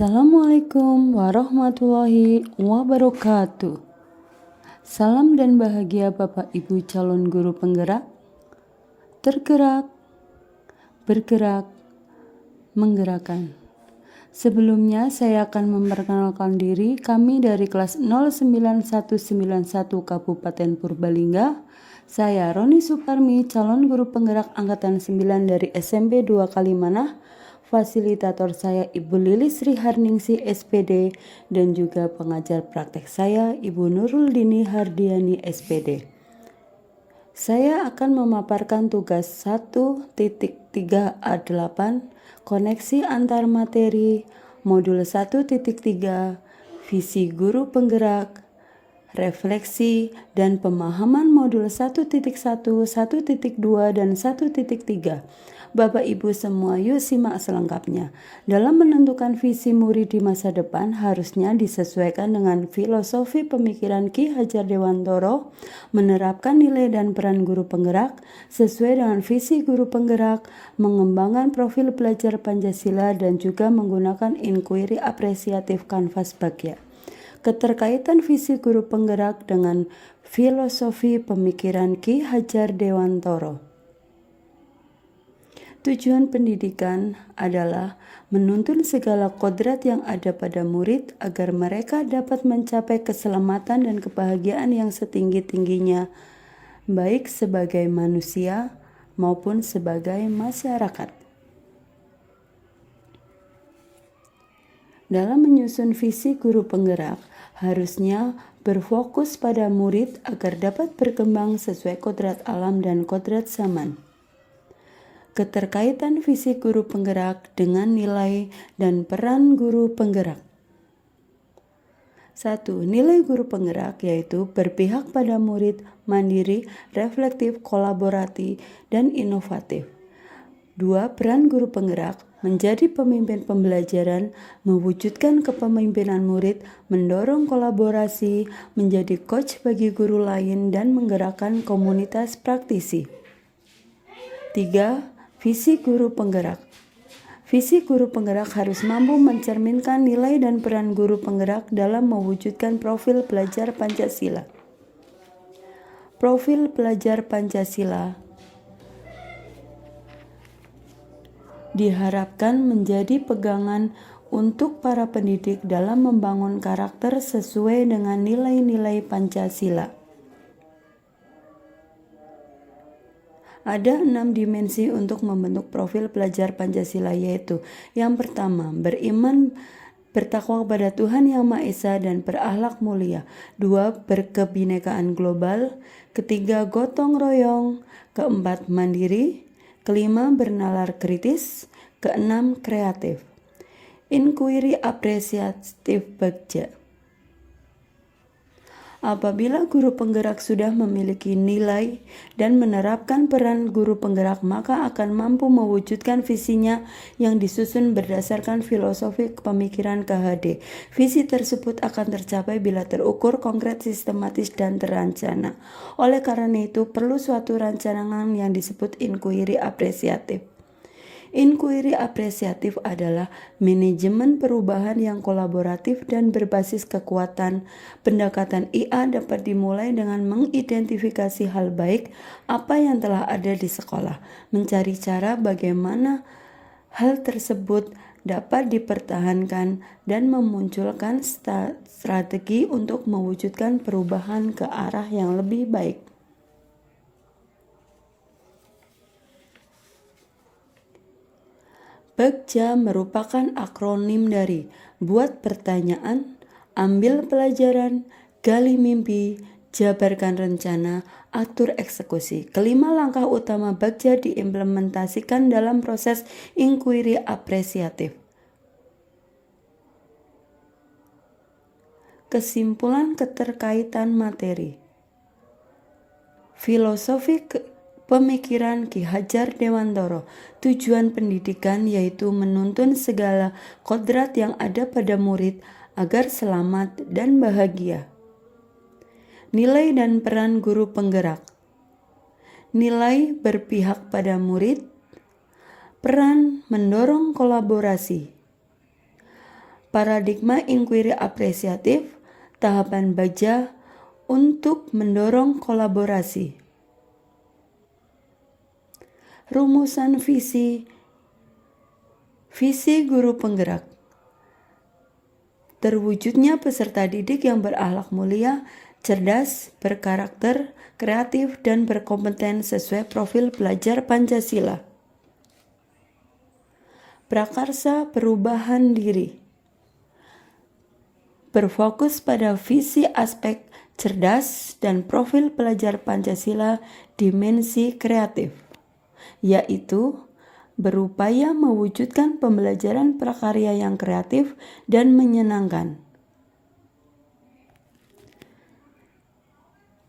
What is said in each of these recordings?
Assalamualaikum warahmatullahi wabarakatuh. Salam dan bahagia Bapak Ibu calon guru penggerak, tergerak, bergerak, menggerakkan. Sebelumnya saya akan memperkenalkan diri. Kami dari kelas 09191 Kabupaten Purbalingga. Saya Roni Suparmi, calon guru penggerak angkatan 9 dari SMP 2 Kalimanah. Fasilitator saya Ibu Lilis Riharningsi SPD dan juga pengajar praktek saya Ibu Nurul Dini Hardiani SPD. Saya akan memaparkan tugas 1.3A8 koneksi antar materi modul 1.3 visi guru penggerak, refleksi dan pemahaman modul 1.1, 1.2 dan 1.3. Bapak Ibu semua, yuk simak selengkapnya. Dalam menentukan visi murid di masa depan harusnya disesuaikan dengan filosofi pemikiran Ki Hajar Dewantoro, menerapkan nilai dan peran guru penggerak sesuai dengan visi guru penggerak, mengembangkan profil pelajar Pancasila dan juga menggunakan inquiry apresiatif kanvas Bagja. Keterkaitan visi guru penggerak dengan filosofi pemikiran Ki Hajar Dewantoro. Tujuan pendidikan adalah menuntun segala kodrat yang ada pada murid agar mereka dapat mencapai keselamatan dan kebahagiaan yang setinggi-tingginya, baik sebagai manusia maupun sebagai masyarakat. Dalam menyusun visi guru penggerak, harusnya berfokus pada murid agar dapat berkembang sesuai kodrat alam dan kodrat zaman. Keterkaitan visi guru penggerak dengan nilai dan peran guru penggerak. 1. Nilai guru penggerak yaitu berpihak pada murid, mandiri, reflektif, kolaboratif, dan inovatif. 2. Peran guru penggerak menjadi pemimpin pembelajaran, mewujudkan kepemimpinan murid, mendorong kolaborasi, menjadi coach bagi guru lain, dan menggerakkan komunitas praktisi. 3. Visi guru penggerak. Visi guru penggerak harus mampu mencerminkan nilai dan peran guru penggerak dalam mewujudkan profil pelajar Pancasila. Profil pelajar Pancasila diharapkan menjadi pegangan untuk para pendidik dalam membangun karakter sesuai dengan nilai-nilai Pancasila. Ada 6 dimensi untuk membentuk profil pelajar Pancasila, yaitu yang pertama, beriman bertakwa kepada Tuhan Yang Maha Esa dan berakhlak mulia. 2. Berkebinekaan global. Ketiga, gotong royong. Keempat, mandiri. Kelima, bernalar kritis. Keenam, kreatif. Inquiry apresiatif Bagja. Apabila guru penggerak sudah memiliki nilai dan menerapkan peran guru penggerak, maka akan mampu mewujudkan visinya yang disusun berdasarkan filosofi pemikiran KHD. Visi tersebut akan tercapai bila terukur, konkret, sistematis, dan terencana. Oleh karena itu, perlu suatu rancangan yang disebut inquiry apresiatif. Inquiry apresiatif adalah manajemen perubahan yang kolaboratif dan berbasis kekuatan. Pendekatan IA dapat dimulai dengan mengidentifikasi hal baik apa yang telah ada di sekolah, mencari cara bagaimana hal tersebut dapat dipertahankan, dan memunculkan strategi untuk mewujudkan perubahan ke arah yang lebih baik. Bagja merupakan akronim dari buat pertanyaan, ambil pelajaran, gali mimpi, jabarkan rencana, atur eksekusi. Kelima langkah utama Bagja diimplementasikan dalam proses inquiry apresiatif. Kesimpulan keterkaitan materi. Filosofi pemikiran Ki Hajar Dewantoro. Tujuan pendidikan yaitu menuntun segala kodrat yang ada pada murid agar selamat dan bahagia. Nilai dan peran guru penggerak. Nilai berpihak pada murid. Peran mendorong kolaborasi. Paradigma inquiry apresiatif, tahapan Bagja untuk mendorong kolaborasi. Rumusan visi guru penggerak. Terwujudnya peserta didik yang berakhlak mulia, cerdas, berkarakter, kreatif, dan berkompeten sesuai profil pelajar Pancasila. Prakarsa perubahan diri. Berfokus pada visi aspek cerdas dan profil pelajar Pancasila dimensi kreatif, yaitu berupaya mewujudkan pembelajaran prakarya yang kreatif dan menyenangkan.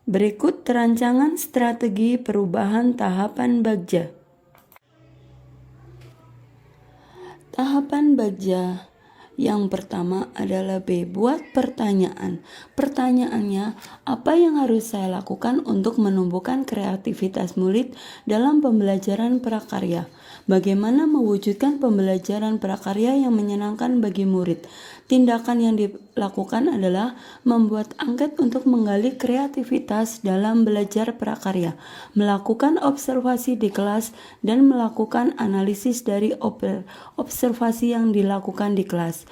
Berikut rancangan strategi perubahan tahapan Bagja. Tahapan Bagja yang pertama adalah B. Buat pertanyaan. Pertanyaannya, apa yang harus saya lakukan untuk menumbuhkan kreativitas murid dalam pembelajaran prakarya? Bagaimana mewujudkan pembelajaran prakarya yang menyenangkan bagi murid? Tindakan yang dilakukan adalah membuat angket untuk menggali kreativitas dalam belajar prakarya, melakukan observasi di kelas, dan melakukan analisis dari observasi yang dilakukan di kelas,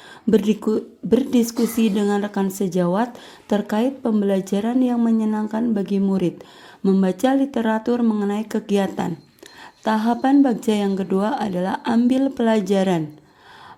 berdiskusi dengan rekan sejawat terkait pembelajaran yang menyenangkan bagi murid, membaca literatur mengenai kegiatan. Tahapan Bagja yang kedua adalah ambil pelajaran.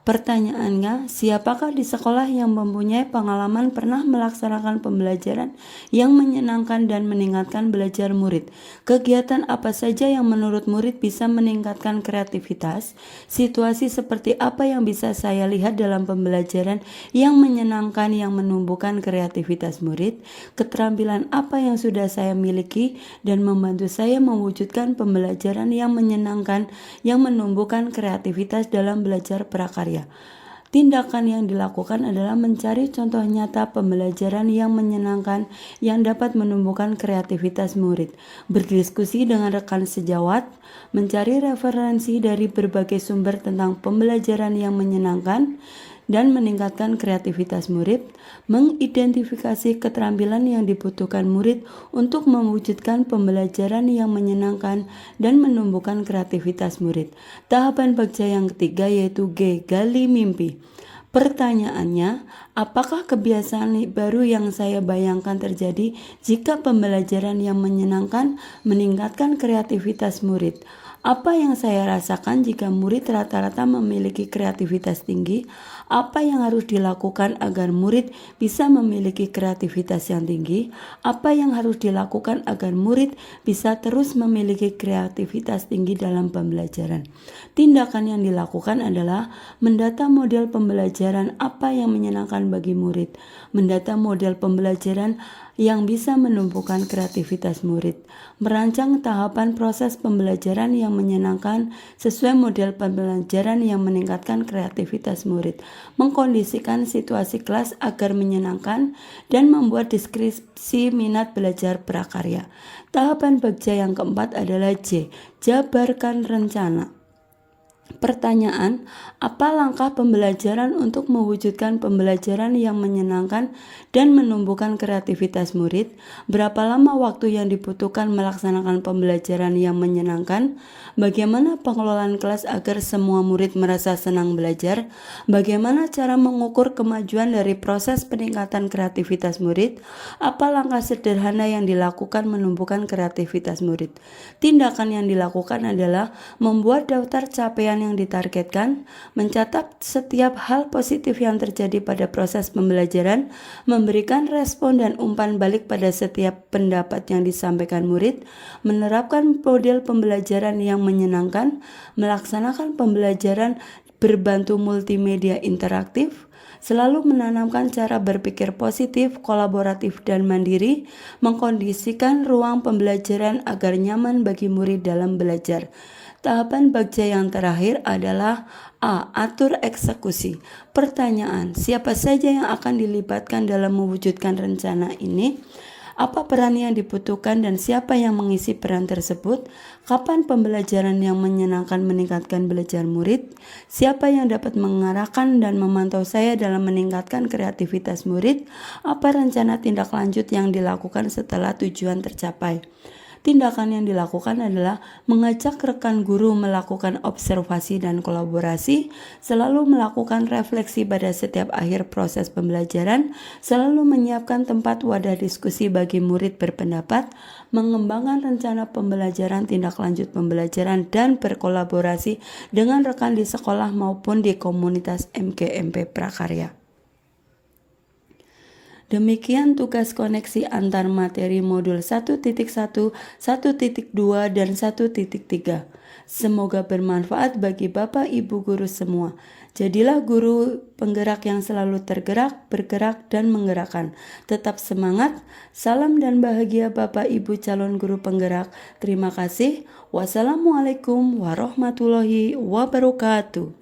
Pertanyaannya, siapakah di sekolah yang mempunyai pengalaman pernah melaksanakan pembelajaran yang menyenangkan dan meningkatkan belajar murid? Kegiatan apa saja yang menurut murid bisa meningkatkan kreativitas? Situasi seperti apa yang bisa saya lihat dalam pembelajaran yang menyenangkan yang menumbuhkan kreativitas murid? Keterampilan apa yang sudah saya miliki dan membantu saya mewujudkan pembelajaran yang menyenangkan yang menumbuhkan kreativitas dalam belajar prakarya? Tindakan yang dilakukan adalah mencari contoh nyata pembelajaran yang menyenangkan yang dapat menumbuhkan kreativitas murid, berdiskusi dengan rekan sejawat, mencari referensi dari berbagai sumber tentang pembelajaran yang menyenangkan dan meningkatkan kreativitas murid, mengidentifikasi keterampilan yang dibutuhkan murid untuk mewujudkan pembelajaran yang menyenangkan dan menumbuhkan kreativitas murid. Tahapan Bagja yang ketiga yaitu G. Gali mimpi. Pertanyaannya, apakah kebiasaan baru yang saya bayangkan terjadi jika pembelajaran yang menyenangkan meningkatkan kreativitas murid? Apa yang saya rasakan jika murid rata-rata memiliki kreativitas tinggi? Apa yang harus dilakukan agar murid bisa memiliki kreativitas yang tinggi? Apa yang harus dilakukan agar murid bisa terus memiliki kreativitas tinggi dalam pembelajaran? Tindakan yang dilakukan adalah mendata model pembelajaran apa yang menyenangkan bagi murid, mendata model pembelajaran yang bisa menumbuhkan kreativitas murid, merancang tahapan proses pembelajaran yang menyenangkan sesuai model pembelajaran yang meningkatkan kreativitas murid, mengkondisikan situasi kelas agar menyenangkan, dan membuat deskripsi minat belajar prakarya. Tahapan Bagja yang keempat adalah J. Jabarkan rencana. Pertanyaan, apa langkah pembelajaran untuk mewujudkan pembelajaran yang menyenangkan dan menumbuhkan kreativitas murid? Berapa lama waktu yang dibutuhkan melaksanakan pembelajaran yang menyenangkan? Bagaimana pengelolaan kelas agar semua murid merasa senang belajar? Bagaimana cara mengukur kemajuan dari proses peningkatan kreativitas murid? Apa langkah sederhana yang dilakukan menumbuhkan kreativitas murid? Tindakan yang dilakukan adalah membuat daftar capaian yang ditargetkan, mencatat setiap hal positif yang terjadi pada proses pembelajaran, memberikan respon dan umpan balik pada setiap pendapat yang disampaikan murid, menerapkan model pembelajaran yang menyenangkan, melaksanakan pembelajaran berbantu multimedia interaktif, selalu menanamkan cara berpikir positif, kolaboratif, dan mandiri, mengkondisikan ruang pembelajaran agar nyaman bagi murid dalam belajar. Tahapan Bagja yang terakhir adalah A. Atur eksekusi. Pertanyaan, siapa saja yang akan dilibatkan dalam mewujudkan rencana ini? Apa peran yang dibutuhkan dan siapa yang mengisi peran tersebut? Kapan pembelajaran yang menyenangkan meningkatkan belajar murid? Siapa yang dapat mengarahkan dan memantau saya dalam meningkatkan kreativitas murid? Apa rencana tindak lanjut yang dilakukan setelah tujuan tercapai? Tindakan yang dilakukan adalah mengajak rekan guru melakukan observasi dan kolaborasi, selalu melakukan refleksi pada setiap akhir proses pembelajaran, selalu menyiapkan tempat wadah diskusi bagi murid berpendapat, mengembangkan rencana pembelajaran, tindak lanjut pembelajaran, dan berkolaborasi dengan rekan di sekolah maupun di komunitas MGMP Prakarya. Demikian tugas koneksi antar materi modul 1.1, 1.2, dan 1.3. Semoga bermanfaat bagi Bapak Ibu guru semua. Jadilah guru penggerak yang selalu tergerak, bergerak, dan menggerakkan. Tetap semangat. Salam dan bahagia Bapak Ibu calon guru penggerak. Terima kasih. Wassalamualaikum warahmatullahi wabarakatuh.